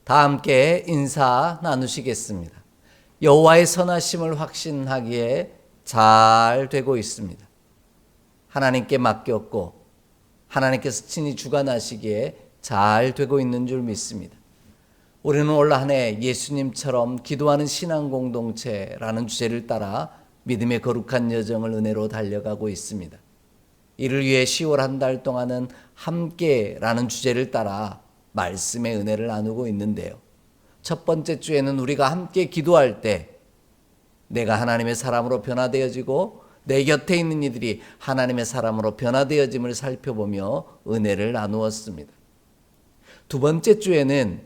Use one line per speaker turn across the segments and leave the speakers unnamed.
다 함께 인사 나누시겠습니다. 여호와의 선하심을 확신하기에 잘 되고 있습니다. 하나님께 맡겼고 하나님께서 친히 주관하시기에 잘 되고 있는 줄 믿습니다. 우리는 올 한 해 예수님처럼 기도하는 신앙 공동체라는 주제를 따라 믿음의 거룩한 여정을 은혜로 달려가고 있습니다. 이를 위해 10월 한 달 동안은 함께라는 주제를 따라 말씀의 은혜를 나누고 있는데요. 첫 번째 주에는 우리가 함께 기도할 때 내가 하나님의 사람으로 변화되어지고 내 곁에 있는 이들이 하나님의 사람으로 변화되어짐을 살펴보며 은혜를 나누었습니다. 두 번째 주에는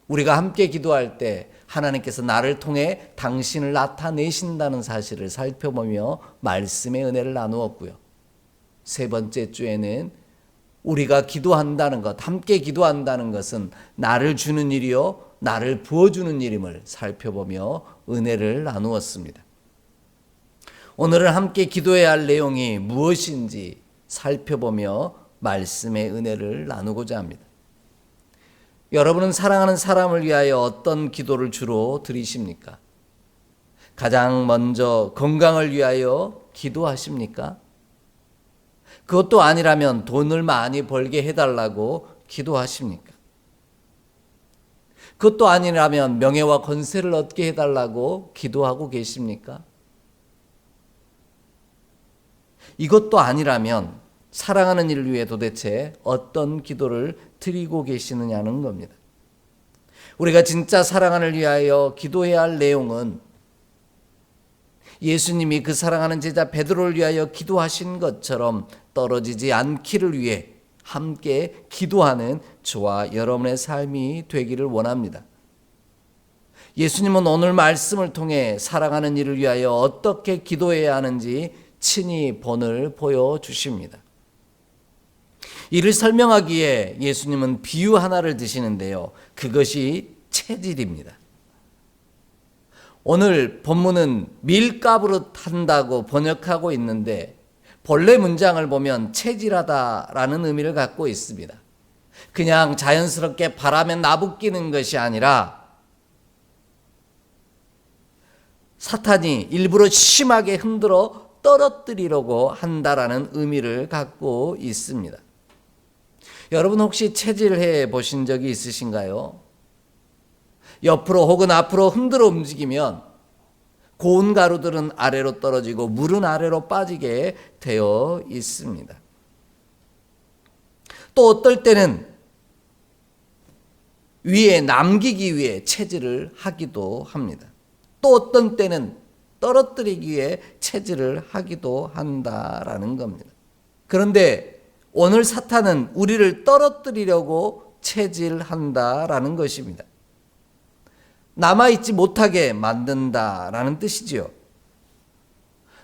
우리가 함께 기도할 때 하나님께서 나를 통해 당신을 나타내신다는 사실을 살펴보며 말씀의 은혜를 나누었고요. 세 번째 주에는 우리가 기도한다는 것, 함께 기도한다는 것은 나를 주는 일이요 나를 부어주는 일임을 살펴보며 은혜를 나누었습니다. 오늘은 함께 기도해야 할 내용이 무엇인지 살펴보며 말씀의 은혜를 나누고자 합니다. 여러분은 사랑하는 사람을 위하여 어떤 기도를 주로 드리십니까? 가장 먼저 건강을 위하여 기도하십니까? 그것도 아니라면 돈을 많이 벌게 해달라고 기도하십니까? 그것도 아니라면 명예와 권세를 얻게 해달라고 기도하고 계십니까? 이것도 아니라면 사랑하는 이를 위해 도대체 어떤 기도를 드리고 계시느냐는 겁니다. 우리가 진짜 사랑하는 이를 위하여 기도해야 할 내용은 예수님이 그 사랑하는 제자 베드로를 위하여 기도하신 것처럼 떨어지지 않기를 위해 함께 기도하는 저와 여러분의 삶이 되기를 원합니다. 예수님은 오늘 말씀을 통해 사랑하는 이를 위하여 어떻게 기도해야 하는지 친히 본을 보여주십니다. 이를 설명하기에 예수님은 비유 하나를 드시는데요. 그것이 체질입니다. 오늘 본문은 밀가부르 탄다고 번역하고 있는데 본래 문장을 보면 체질하다라는 의미를 갖고 있습니다. 그냥 자연스럽게 바람에 나부끼는 것이 아니라 사탄이 일부러 심하게 흔들어 떨어뜨리려고 한다라는 의미를 갖고 있습니다. 여러분 혹시 체질해 보신 적이 있으신가요? 옆으로 혹은 앞으로 흔들어 움직이면 고운 가루들은 아래로 떨어지고 물은 아래로 빠지게 되어 있습니다. 또 어떨 때는 위에 남기기 위해 체질을 하기도 합니다. 또 어떤 때는 떨어뜨리기 위해 체질을 하기도 한다라는 겁니다. 그런데 오늘 사탄은 우리를 떨어뜨리려고 체질한다라는 것입니다. 남아있지 못하게 만든다라는 뜻이지요.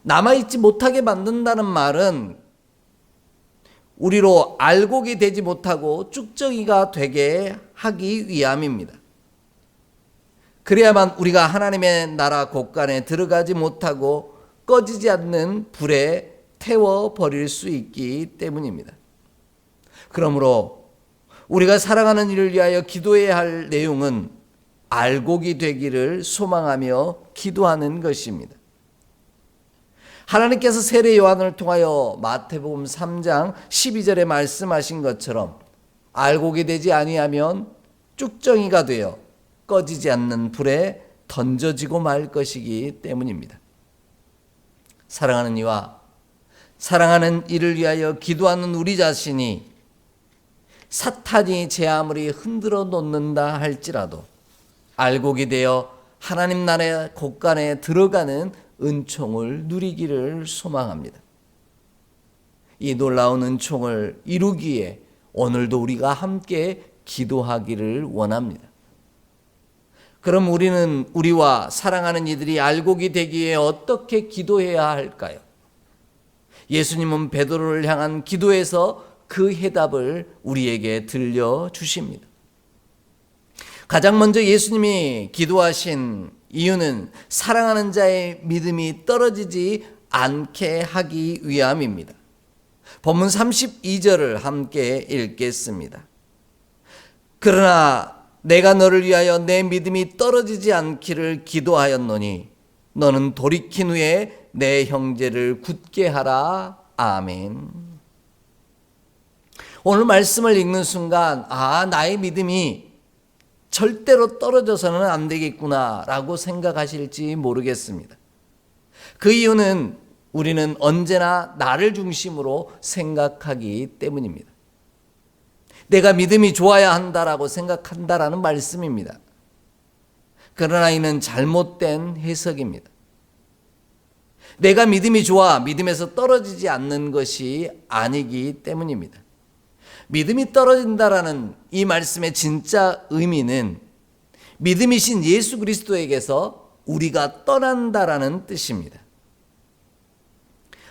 남아있지 못하게 만든다는 말은 우리로 알곡이 되지 못하고 쭉정이가 되게 하기 위함입니다. 그래야만 우리가 하나님의 나라 곳간에 들어가지 못하고 꺼지지 않는 불에 태워버릴 수 있기 때문입니다. 그러므로 우리가 사랑하는 이를 위하여 기도해야 할 내용은 알곡이 되기를 소망하며 기도하는 것입니다. 하나님께서 세례 요한을 통하여 마태복음 3장 12절에 말씀하신 것처럼 알곡이 되지 아니하면 쭉정이가 되어 꺼지지 않는 불에 던져지고 말 것이기 때문입니다. 사랑하는 이와 사랑하는 이를 위하여 기도하는 우리 자신이 사탄이 제 아무리 흔들어 놓는다 할지라도 알곡이 되어 하나님 나라의 곳간에 들어가는 은총을 누리기를 소망합니다. 이 놀라운 은총을 이루기에 오늘도 우리가 함께 기도하기를 원합니다. 그럼 우리는 우리와 사랑하는 이들이 알곡이 되기에 어떻게 기도해야 할까요? 예수님은 베드로를 향한 기도에서 그 해답을 우리에게 들려주십니다. 가장 먼저 예수님이 기도하신 이유는 사랑하는 자의 믿음이 떨어지지 않게 하기 위함입니다. 본문 32절을 함께 읽겠습니다. 그러나 내가 너를 위하여 내 믿음이 떨어지지 않기를 기도하였노니 너는 돌이킨 후에 내 형제를 굳게 하라. 아멘. 오늘 말씀을 읽는 순간 나의 믿음이 절대로 떨어져서는 안 되겠구나 라고 생각하실지 모르겠습니다. 그 이유는 우리는 언제나 나를 중심으로 생각하기 때문입니다. 내가 믿음이 좋아야 한다라고 생각한다라는 말씀입니다. 그러나 이는 잘못된 해석입니다. 내가 믿음이 좋아 믿음에서 떨어지지 않는 것이 아니기 때문입니다. 믿음이 떨어진다라는 이 말씀의 진짜 의미는 믿음이신 예수 그리스도에게서 우리가 떠난다라는 뜻입니다.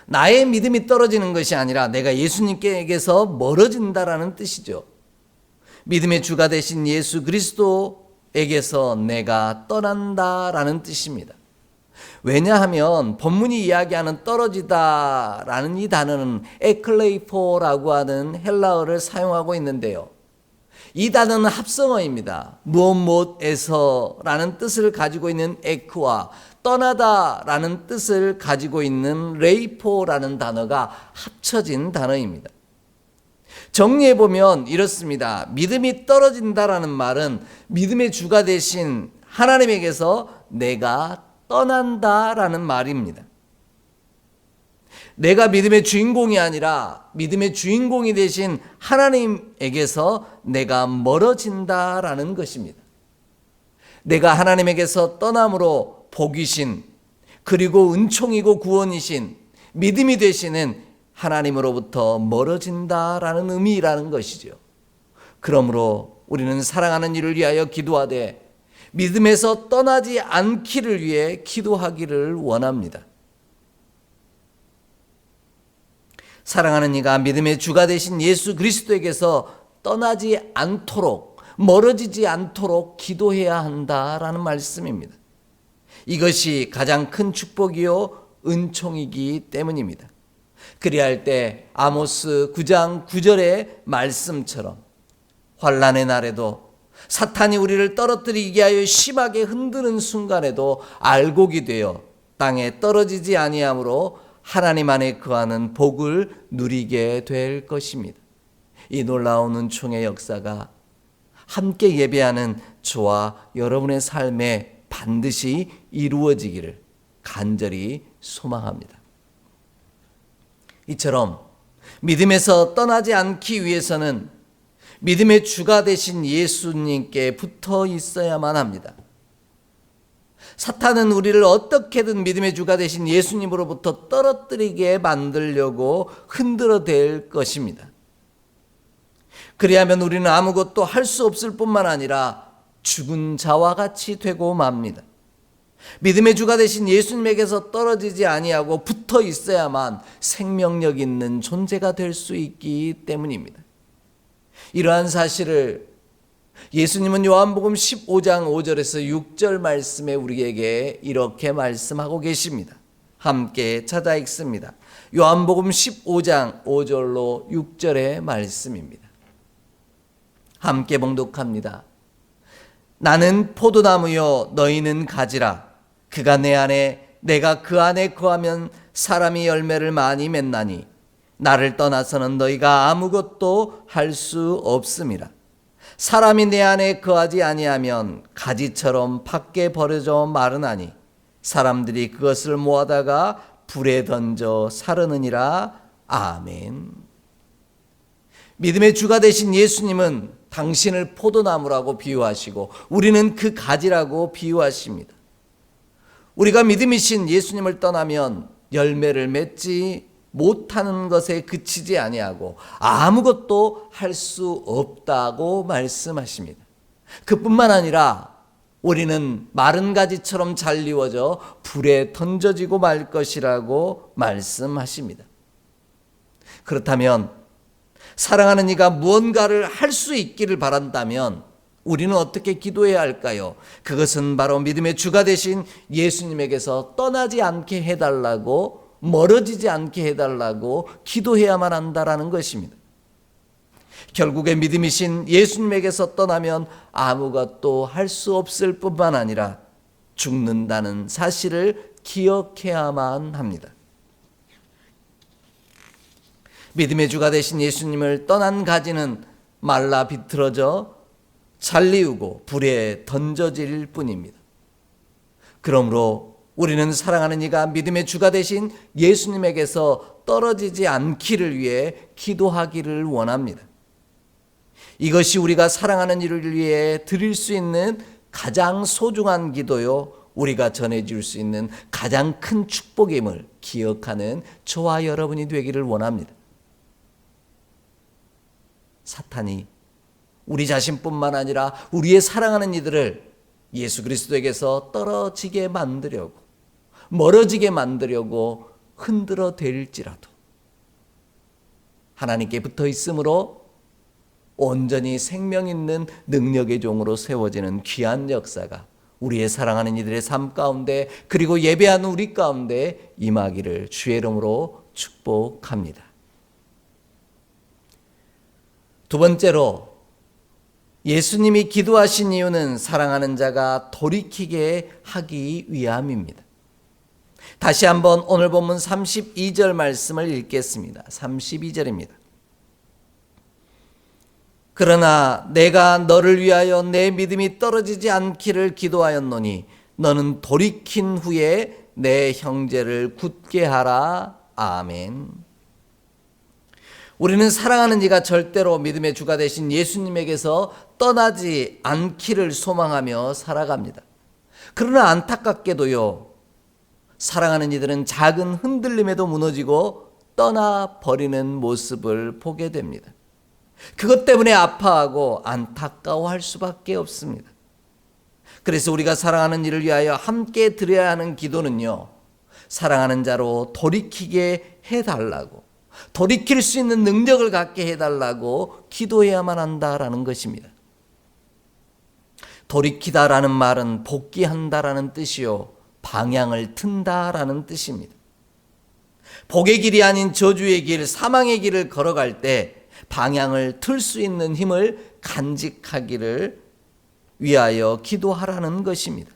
나의 믿음이 떨어지는 것이 아니라 내가 예수님께서 멀어진다라는 뜻이죠. 믿음의 주가 되신 예수 그리스도에게서 내가 떠난다라는 뜻입니다. 왜냐하면 본문이 이야기하는 떨어지다라는 이 단어는 에클레이포라고 하는 헬라어를 사용하고 있는데요. 이 단어는 합성어입니다. 무엇에서라는 뜻을 가지고 있는 에크와 떠나다라는 뜻을 가지고 있는 레이포라는 단어가 합쳐진 단어입니다. 정리해보면 이렇습니다. 믿음이 떨어진다라는 말은 믿음의 주가 되신 하나님에게서 내가 떠난다라는 말입니다. 내가 믿음의 주인공이 아니라 믿음의 주인공이 되신 하나님에게서 내가 멀어진다라는 것입니다. 내가 하나님에게서 떠남으로 복이신 그리고 은총이고 구원이신 믿음이 되시는 하나님으로부터 멀어진다라는 의미라는 것이죠. 그러므로 우리는 사랑하는 이를 위하여 기도하되 믿음에서 떠나지 않기를 위해 기도하기를 원합니다. 사랑하는 이가 믿음의 주가 되신 예수 그리스도에게서 떠나지 않도록 멀어지지 않도록 기도해야 한다라는 말씀입니다. 이것이 가장 큰 축복이요 은총이기 때문입니다. 그리할 때 아모스 9장 9절의 말씀처럼 환난의 날에도 사탄이 우리를 떨어뜨리게 하여 심하게 흔드는 순간에도 알곡이 되어 땅에 떨어지지 아니하므로 하나님 안에 거하는 복을 누리게 될 것입니다. 이 놀라운 은총의 역사가 함께 예배하는 저와 여러분의 삶에 반드시 이루어지기를 간절히 소망합니다. 이처럼 믿음에서 떠나지 않기 위해서는 믿음의 주가 되신 예수님께 붙어 있어야만 합니다. 사탄은 우리를 어떻게든 믿음의 주가 되신 예수님으로부터 떨어뜨리게 만들려고 흔들어댈 것입니다. 그리하면 우리는 아무것도 할 수 없을 뿐만 아니라 죽은 자와 같이 되고 맙니다. 믿음의 주가 되신 예수님에게서 떨어지지 아니하고 붙어 있어야만 생명력 있는 존재가 될 수 있기 때문입니다. 이러한 사실을 예수님은 요한복음 15장 5절에서 6절 말씀에 우리에게 이렇게 말씀하고 계십니다. 함께 찾아 읽습니다. 요한복음 15장 5절로 6절의 말씀입니다. 함께 봉독합니다. 나는 포도나무요 너희는 가지라. 그가 내 안에 내가 그 안에 거하면 사람이 열매를 많이 맺나니 나를 떠나서는 너희가 아무것도 할 수 없음이라. 사람이 내 안에 거하지 아니하면 가지처럼 밖에 버려져 마르나니 사람들이 그것을 모아다가 불에 던져 사르느니라. 아멘. 믿음의 주가 되신 예수님은 당신을 포도나무라고 비유하시고 우리는 그 가지라고 비유하십니다. 우리가 믿음이신 예수님을 떠나면 열매를 맺지 못하는 것에 그치지 아니하고 아무것도 할 수 없다고 말씀하십니다. 그뿐만 아니라 우리는 마른 가지처럼 잘리워져 불에 던져지고 말 것이라고 말씀하십니다. 그렇다면 사랑하는 이가 무언가를 할 수 있기를 바란다면 우리는 어떻게 기도해야 할까요? 그것은 바로 믿음의 주가 되신 예수님에게서 떠나지 않게 해달라고 멀어지지 않게 해달라고 기도해야만 한다라는 것입니다. 결국에 믿음이신 예수님에게서 떠나면 아무것도 할 수 없을 뿐만 아니라 죽는다는 사실을 기억해야만 합니다. 믿음의 주가 되신 예수님을 떠난 가지는 말라 비틀어져 잘리우고 불에 던져질 뿐입니다. 그러므로 우리는 사랑하는 이가 믿음의 주가 되신 예수님에게서 떨어지지 않기를 위해 기도하기를 원합니다. 이것이 우리가 사랑하는 이를 위해 드릴 수 있는 가장 소중한 기도요, 우리가 전해줄 수 있는 가장 큰 축복임을 기억하는 저와 여러분이 되기를 원합니다. 사탄이 우리 자신뿐만 아니라 우리의 사랑하는 이들을 예수 그리스도에게서 떨어지게 만들려고, 멀어지게 만들려고 흔들어 댈지라도 하나님께 붙어 있으므로 온전히 생명 있는 능력의 종으로 세워지는 귀한 역사가 우리의 사랑하는 이들의 삶 가운데, 그리고 예배하는 우리 가운데 임하기를 주의 이름으로 축복합니다. 두 번째로, 예수님이 기도하신 이유는 사랑하는 자가 돌이키게 하기 위함입니다. 다시 한번 오늘 본문 32절 말씀을 읽겠습니다. 32절입니다. 그러나 내가 너를 위하여 내 믿음이 떨어지지 않기를 기도하였노니 너는 돌이킨 후에 내 형제를 굳게 하라. 아멘. 우리는 사랑하는 이가 절대로 믿음의 주가 되신 예수님에게서 떠나지 않기를 소망하며 살아갑니다. 그러나 안타깝게도요, 사랑하는 이들은 작은 흔들림에도 무너지고 떠나버리는 모습을 보게 됩니다. 그것 때문에 아파하고 안타까워할 수밖에 없습니다. 그래서 우리가 사랑하는 이를 위하여 함께 드려야 하는 기도는요, 사랑하는 자로 돌이키게 해달라고, 돌이킬 수 있는 능력을 갖게 해달라고 기도해야만 한다라는 것입니다. 돌이키다라는 말은 복귀한다라는 뜻이요, 방향을 튼다라는 뜻입니다. 복의 길이 아닌 저주의 길, 사망의 길을 걸어갈 때 방향을 틀 수 있는 힘을 간직하기를 위하여 기도하라는 것입니다.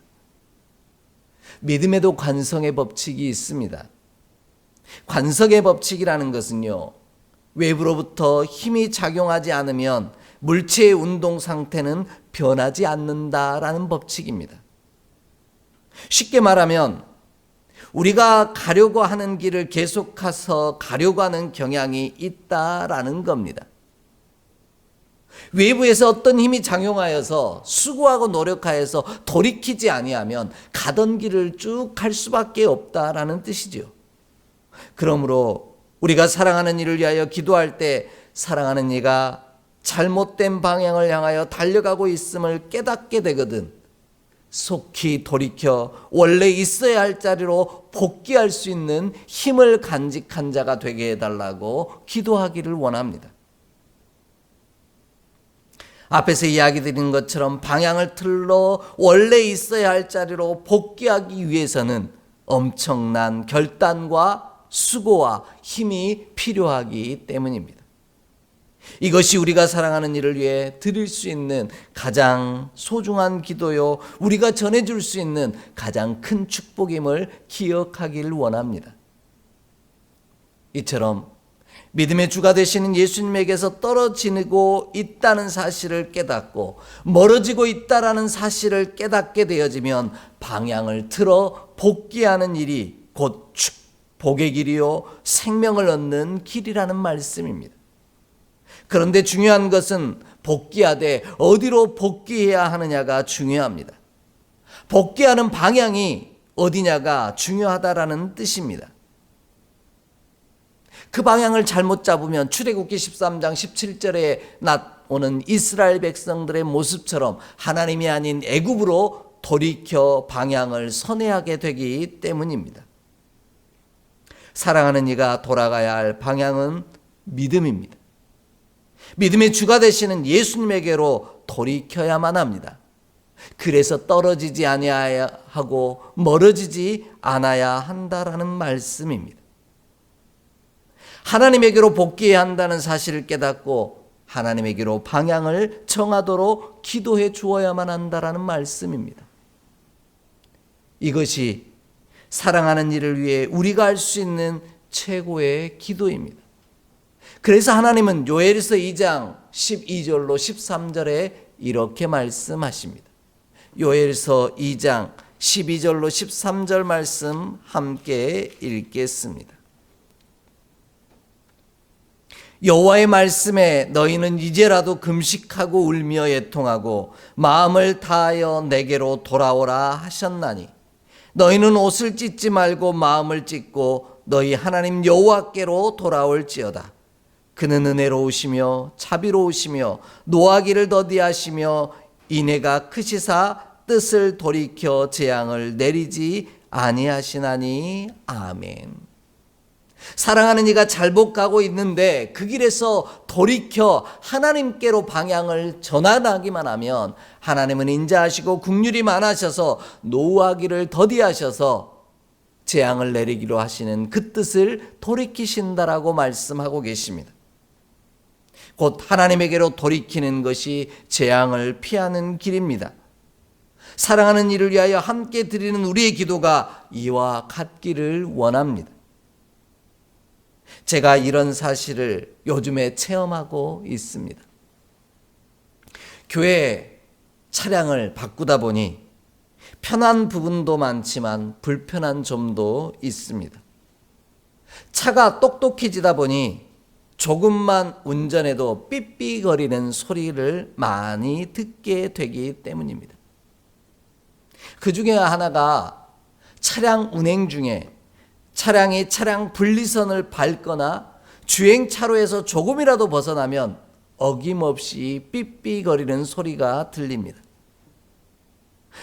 믿음에도 관성의 법칙이 있습니다. 관성의 법칙이라는 것은요, 외부로부터 힘이 작용하지 않으면 물체의 운동 상태는 변하지 않는다라는 법칙입니다. 쉽게 말하면 우리가 가려고 하는 길을 계속해서 가려고 하는 경향이 있다라는 겁니다. 외부에서 어떤 힘이 작용하여서 수고하고 노력하여서 돌이키지 아니하면 가던 길을 쭉 갈 수밖에 없다라는 뜻이죠. 그러므로 우리가 사랑하는 이를 위하여 기도할 때 사랑하는 이가 잘못된 방향을 향하여 달려가고 있음을 깨닫게 되거든 속히 돌이켜 원래 있어야 할 자리로 복귀할 수 있는 힘을 간직한 자가 되게 해달라고 기도하기를 원합니다. 앞에서 이야기 드린 것처럼 방향을 틀어 원래 있어야 할 자리로 복귀하기 위해서는 엄청난 결단과 수고와 힘이 필요하기 때문입니다. 이것이 우리가 사랑하는 이를 위해 드릴 수 있는 가장 소중한 기도요, 우리가 전해줄 수 있는 가장 큰 축복임을 기억하기를 원합니다. 이처럼 믿음의 주가 되시는 예수님에게서 떨어지고 있다는 사실을 깨닫고 멀어지고 있다라는 사실을 깨닫게 되어지면 방향을 틀어 복귀하는 일이 곧 복의 길이요 생명을 얻는 길이라는 말씀입니다. 그런데 중요한 것은 복귀하되 어디로 복귀해야 하느냐가 중요합니다. 복귀하는 방향이 어디냐가 중요하다라는 뜻입니다. 그 방향을 잘못 잡으면 출애굽기 13장 17절에 나오는 이스라엘 백성들의 모습처럼 하나님이 아닌 애굽으로 돌이켜 방향을 선회하게 되기 때문입니다. 사랑하는 이가 돌아가야 할 방향은 믿음입니다. 믿음의 주가 되시는 예수님에게로 돌이켜야만 합니다. 그래서 떨어지지 아니하야 하고 멀어지지 않아야 한다라는 말씀입니다. 하나님에게로 복귀해야 한다는 사실을 깨닫고 하나님에게로 방향을 정하도록 기도해 주어야만 한다라는 말씀입니다. 이것이 사랑하는 이를 위해 우리가 할 수 있는 최고의 기도입니다. 그래서 하나님은 요엘서 2장 12절로 13절에 이렇게 말씀하십니다. 요엘서 2장 12절로 13절 말씀 함께 읽겠습니다. 여호와의 말씀에 너희는 이제라도 금식하고 울며 애통하고 마음을 다하여 내게로 돌아오라 하셨나니 너희는 옷을 찢지 말고 마음을 찢고 너희 하나님 여호와께로 돌아올지어다. 그는 은혜로우시며 자비로우시며 노하기를 더디하시며 인애가 크시사 뜻을 돌이켜 재앙을 내리지 아니하시나니. 아멘. 사랑하는 이가 잘못 가고 있는데 그 길에서 돌이켜 하나님께로 방향을 전환하기만 하면 하나님은 인자하시고 긍휼이 많으셔서 노하기를 더디하셔서 재앙을 내리기로 하시는 그 뜻을 돌이키신다라고 말씀하고 계십니다. 곧 하나님에게로 돌이키는 것이 재앙을 피하는 길입니다. 사랑하는 이를 위하여 함께 드리는 우리의 기도가 이와 같기를 원합니다. 제가 이런 사실을 요즘에 체험하고 있습니다. 교회 차량을 바꾸다 보니 편한 부분도 많지만 불편한 점도 있습니다. 차가 똑똑해지다 보니 조금만 운전해도 삐삐거리는 소리를 많이 듣게 되기 때문입니다. 그 중에 하나가 차량 운행 중에 차량이 차량 분리선을 밟거나 주행차로에서 조금이라도 벗어나면 어김없이 삐삐거리는 소리가 들립니다.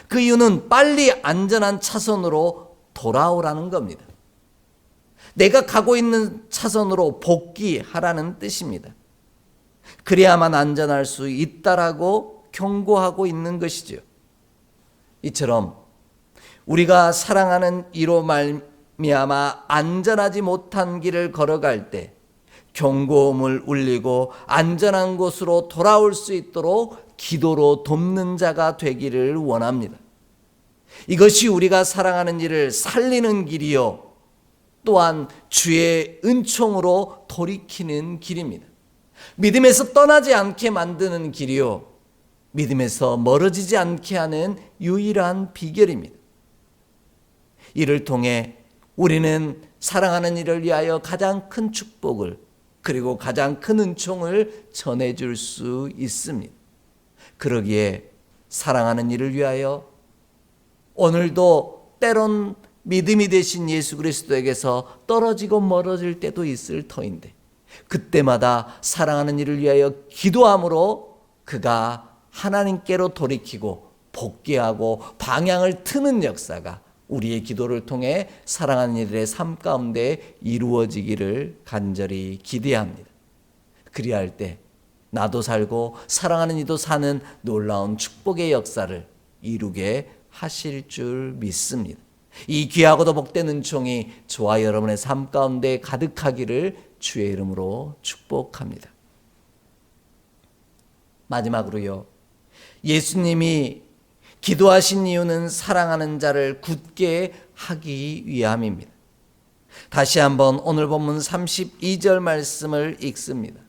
그 이유는 빨리 안전한 차선으로 돌아오라는 겁니다. 내가 가고 있는 차선으로 복귀하라는 뜻입니다. 그래야만 안전할 수 있다라고 경고하고 있는 것이죠. 이처럼 우리가 사랑하는 이로 말미암아 안전하지 못한 길을 걸어갈 때 경고음을 울리고 안전한 곳으로 돌아올 수 있도록 기도로 돕는 자가 되기를 원합니다. 이것이 우리가 사랑하는 이를 살리는 길이요 또한 주의 은총으로 돌이키는 길입니다. 믿음에서 떠나지 않게 만드는 길이요 믿음에서 멀어지지 않게 하는 유일한 비결입니다. 이를 통해 우리는 사랑하는 이를 위하여 가장 큰 축복을 그리고 가장 큰 은총을 전해줄 수 있습니다. 그러기에 사랑하는 이를 위하여 오늘도 때론 믿음이 되신 예수 그리스도에게서 떨어지고 멀어질 때도 있을 터인데 그때마다 사랑하는 이를 위하여 기도함으로 그가 하나님께로 돌이키고 복귀하고 방향을 트는 역사가 우리의 기도를 통해 사랑하는 이들의 삶 가운데 이루어지기를 간절히 기대합니다. 그리할 때 나도 살고 사랑하는 이도 사는 놀라운 축복의 역사를 이루게 하실 줄 믿습니다. 이 귀하고도 복된 은총이 저와 여러분의 삶 가운데 가득하기를 주의 이름으로 축복합니다. 마지막으로요. 예수님이 기도하신 이유는 사랑하는 자를 굳게 하기 위함입니다. 다시 한번 오늘 본문 32절 말씀을 읽습니다.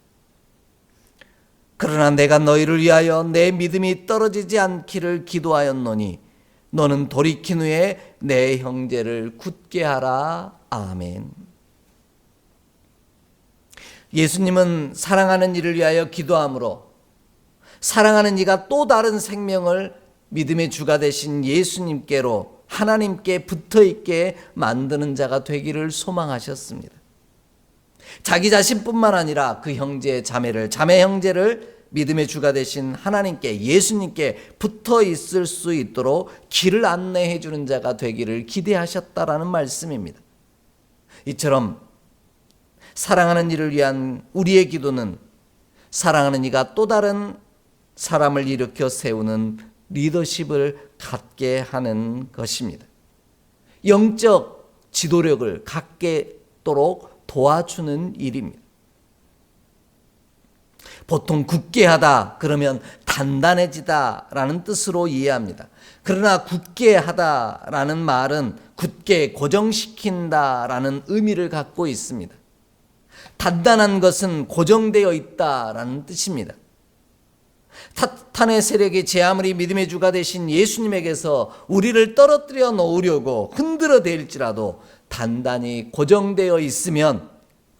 그러나 내가 너희를 위하여 내 믿음이 떨어지지 않기를 기도하였노니 너는 돌이킨 후에 내 형제를 굳게 하라. 아멘. 예수님은 사랑하는 이를 위하여 기도함으로 사랑하는 이가 또 다른 생명을 믿음의 주가 되신 예수님께로 하나님께 붙어있게 만드는 자가 되기를 소망하셨습니다. 자기 자신뿐만 아니라 그 형제 자매를 자매 형제를 믿음의 주가 되신 하나님께 예수님께 붙어 있을 수 있도록 길을 안내해 주는 자가 되기를 기대하셨다라는 말씀입니다. 이처럼 사랑하는 이를 위한 우리의 기도는 사랑하는 이가 또 다른 사람을 일으켜 세우는 리더십을 갖게 하는 것입니다. 영적 지도력을 갖게도록 도와주는 일입니다. 보통 굳게 하다 그러면 단단해지다 라는 뜻으로 이해합니다. 그러나 굳게 하다 라는 말은 굳게 고정시킨다 라는 의미를 갖고 있습니다. 단단한 것은 고정되어 있다 라는 뜻입니다. 사탄의 세력이 제 아무리 믿음의 주가 되신 예수님에게서 우리를 떨어뜨려 놓으려고 흔들어댈지라도 단단히 고정되어 있으면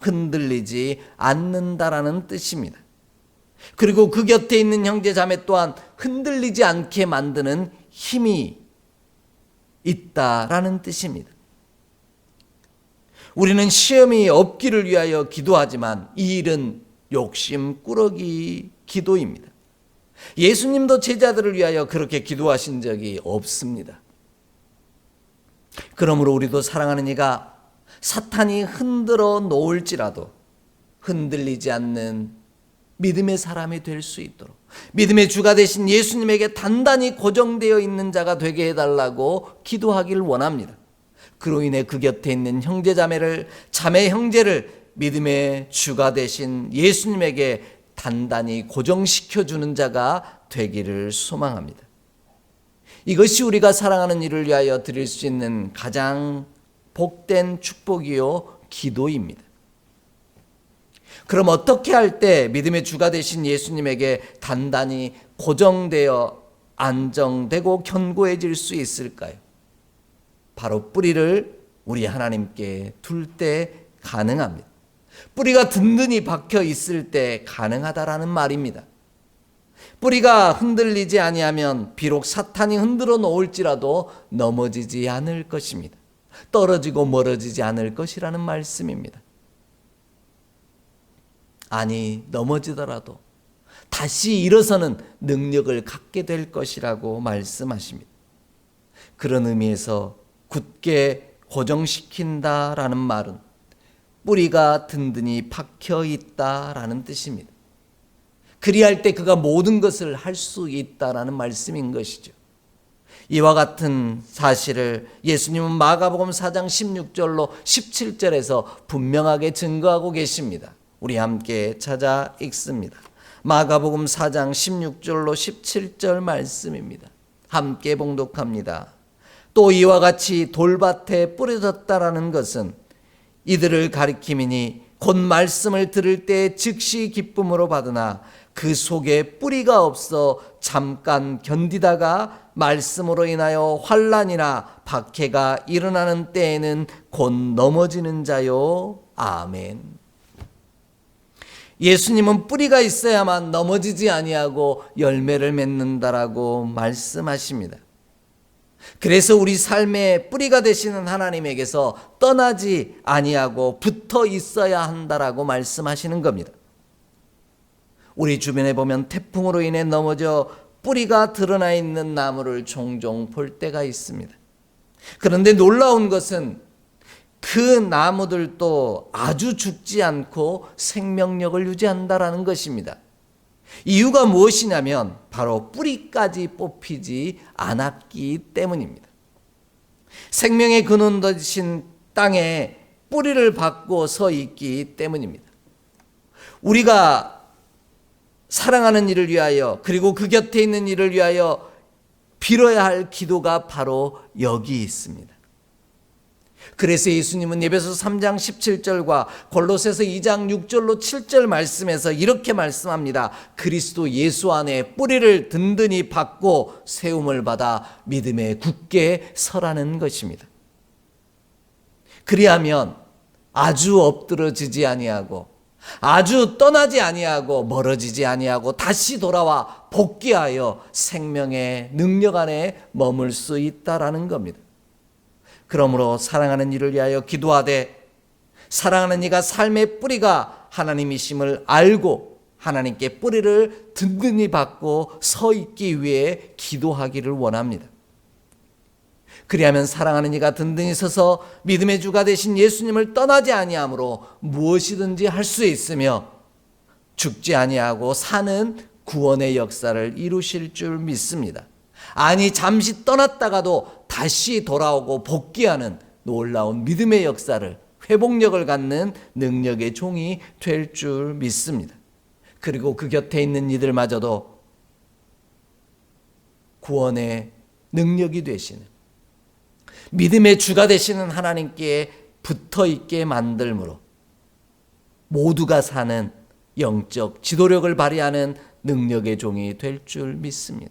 흔들리지 않는다라는 뜻입니다. 그리고 그 곁에 있는 형제 자매 또한 흔들리지 않게 만드는 힘이 있다라는 뜻입니다. 우리는 시험이 없기를 위하여 기도하지만 이 일은 욕심꾸러기 기도입니다. 예수님도 제자들을 위하여 그렇게 기도하신 적이 없습니다. 그러므로 우리도 사랑하는 이가 사탄이 흔들어 놓을지라도 흔들리지 않는 믿음의 사람이 될 수 있도록 믿음의 주가 되신 예수님에게 단단히 고정되어 있는 자가 되게 해달라고 기도하기를 원합니다. 그로 인해 그 곁에 있는 형제자매를, 자매 형제를 믿음의 주가 되신 예수님에게 단단히 고정시켜주는 자가 되기를 소망합니다. 이것이 우리가 사랑하는 이를 위하여 드릴 수 있는 가장 복된 축복이요 기도입니다. 그럼 어떻게 할 때 믿음의 주가 되신 예수님에게 단단히 고정되어 안정되고 견고해질 수 있을까요? 바로 뿌리를 우리 하나님께 둘 때 가능합니다. 뿌리가 든든히 박혀 있을 때 가능하다라는 말입니다. 뿌리가 흔들리지 아니하면 비록 사탄이 흔들어 놓을지라도 넘어지지 않을 것입니다. 떨어지고 멀어지지 않을 것이라는 말씀입니다. 아니, 넘어지더라도 다시 일어서는 능력을 갖게 될 것이라고 말씀하십니다. 그런 의미에서 굳게 고정시킨다라는 말은 뿌리가 든든히 박혀 있다라는 뜻입니다. 그리할 때 그가 모든 것을 할 수 있다라는 말씀인 것이죠. 이와 같은 사실을 예수님은 마가복음 4장 16절로 17절에서 분명하게 증거하고 계십니다. 우리 함께 찾아 읽습니다. 마가복음 4장 16절로 17절 말씀입니다. 함께 봉독합니다. 또 이와 같이 돌밭에 뿌려졌다라는 것은 이들을 가리킴이니 곧 말씀을 들을 때 즉시 기쁨으로 받으나 그 속에 뿌리가 없어 잠깐 견디다가 말씀으로 인하여 환난이나 박해가 일어나는 때에는 곧 넘어지는 자요. 아멘. 예수님은 뿌리가 있어야만 넘어지지 아니하고 열매를 맺는다라고 말씀하십니다. 그래서 우리 삶의 뿌리가 되시는 하나님에게서 떠나지 아니하고 붙어 있어야 한다라고 말씀하시는 겁니다. 우리 주변에 보면 태풍으로 인해 넘어져 뿌리가 드러나 있는 나무를 종종 볼 때가 있습니다. 그런데 놀라운 것은 그 나무들도 아주 죽지 않고 생명력을 유지한다라는 것입니다. 이유가 무엇이냐면 바로 뿌리까지 뽑히지 않았기 때문입니다. 생명의 근원 되신 땅에 뿌리를 받고 서 있기 때문입니다. 우리가 사랑하는 이를 위하여 그리고 그 곁에 있는 이를 위하여 빌어야 할 기도가 바로 여기 있습니다. 그래서 예수님은 에베소서 3장 17절과 골로새서 2장 6절로 7절 말씀에서 이렇게 말씀합니다. 그리스도 예수 안에 뿌리를 든든히 받고 세움을 받아 믿음에 굳게 서라는 것입니다. 그리하면 아주 엎드러지지 아니하고 아주 떠나지 아니하고 멀어지지 아니하고 다시 돌아와 복귀하여 생명의 능력 안에 머물 수 있다라는 겁니다. 그러므로 사랑하는 이를 위하여 기도하되 사랑하는 이가 삶의 뿌리가 하나님이심을 알고 하나님께 뿌리를 든든히 받고 서 있기 위해 기도하기를 원합니다. 그리하면 사랑하는 이가 든든히 서서 믿음의 주가 되신 예수님을 떠나지 아니하므로 무엇이든지 할 수 있으며 죽지 아니하고 사는 구원의 역사를 이루실 줄 믿습니다. 아니 잠시 떠났다가도 다시 돌아오고 복귀하는 놀라운 믿음의 역사를 회복력을 갖는 능력의 종이 될 줄 믿습니다. 그리고 그 곁에 있는 이들마저도 구원의 능력이 되시는, 믿음의 주가 되시는 하나님께 붙어 있게 만들므로 모두가 사는 영적 지도력을 발휘하는 능력의 종이 될 줄 믿습니다.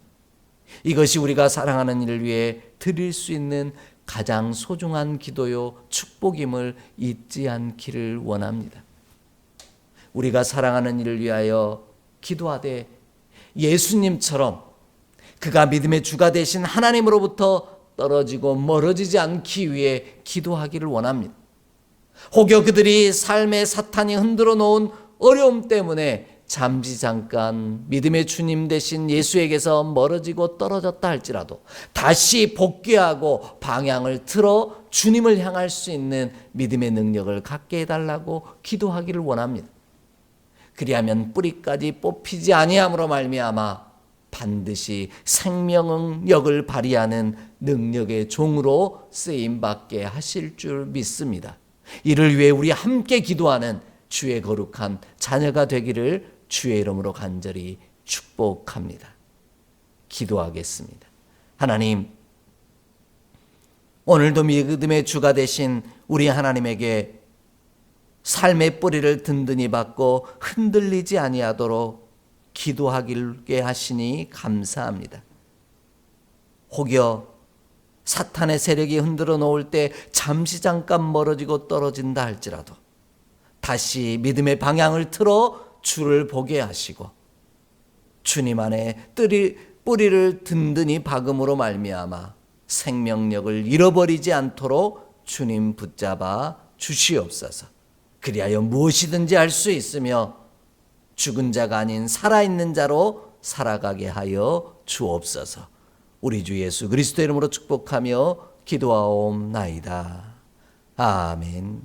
이것이 우리가 사랑하는 이를 위해 드릴 수 있는 가장 소중한 기도요 축복임을 잊지 않기를 원합니다. 우리가 사랑하는 이를 위하여 기도하되 예수님처럼 그가 믿음의 주가 되신 하나님으로부터 떨어지고 멀어지지 않기 위해 기도하기를 원합니다. 혹여 그들이 삶의 사탄이 흔들어 놓은 어려움 때문에 잠시 잠깐 믿음의 주님 되신 예수에게서 멀어지고 떨어졌다 할지라도 다시 복귀하고 방향을 틀어 주님을 향할 수 있는 믿음의 능력을 갖게 해달라고 기도하기를 원합니다. 그리하면 뿌리까지 뽑히지 아니함으로 말미암아 반드시 생명력을 발휘하는 능력의 종으로 쓰임받게 하실 줄 믿습니다. 이를 위해 우리 함께 기도하는 주의 거룩한 자녀가 되기를 주의 이름으로 간절히 축복합니다. 기도하겠습니다. 하나님, 오늘도 믿음의 주가 되신 우리 하나님에게 삶의 뿌리를 든든히 받고 흔들리지 아니하도록 기도하게 하시니 감사합니다. 혹여 사탄의 세력이 흔들어 놓을 때 잠시 잠깐 멀어지고 떨어진다 할지라도 다시 믿음의 방향을 틀어 주를 보게 하시고 주님 안에 뿌리를 든든히 박음으로 말미암아 생명력을 잃어버리지 않도록 주님 붙잡아 주시옵소서. 그리하여 무엇이든지 할 수 있으며 죽은 자가 아닌 살아있는 자로 살아가게 하여 주옵소서. 우리 주 예수 그리스도 이름으로 축복하며 기도하옵나이다. 아멘.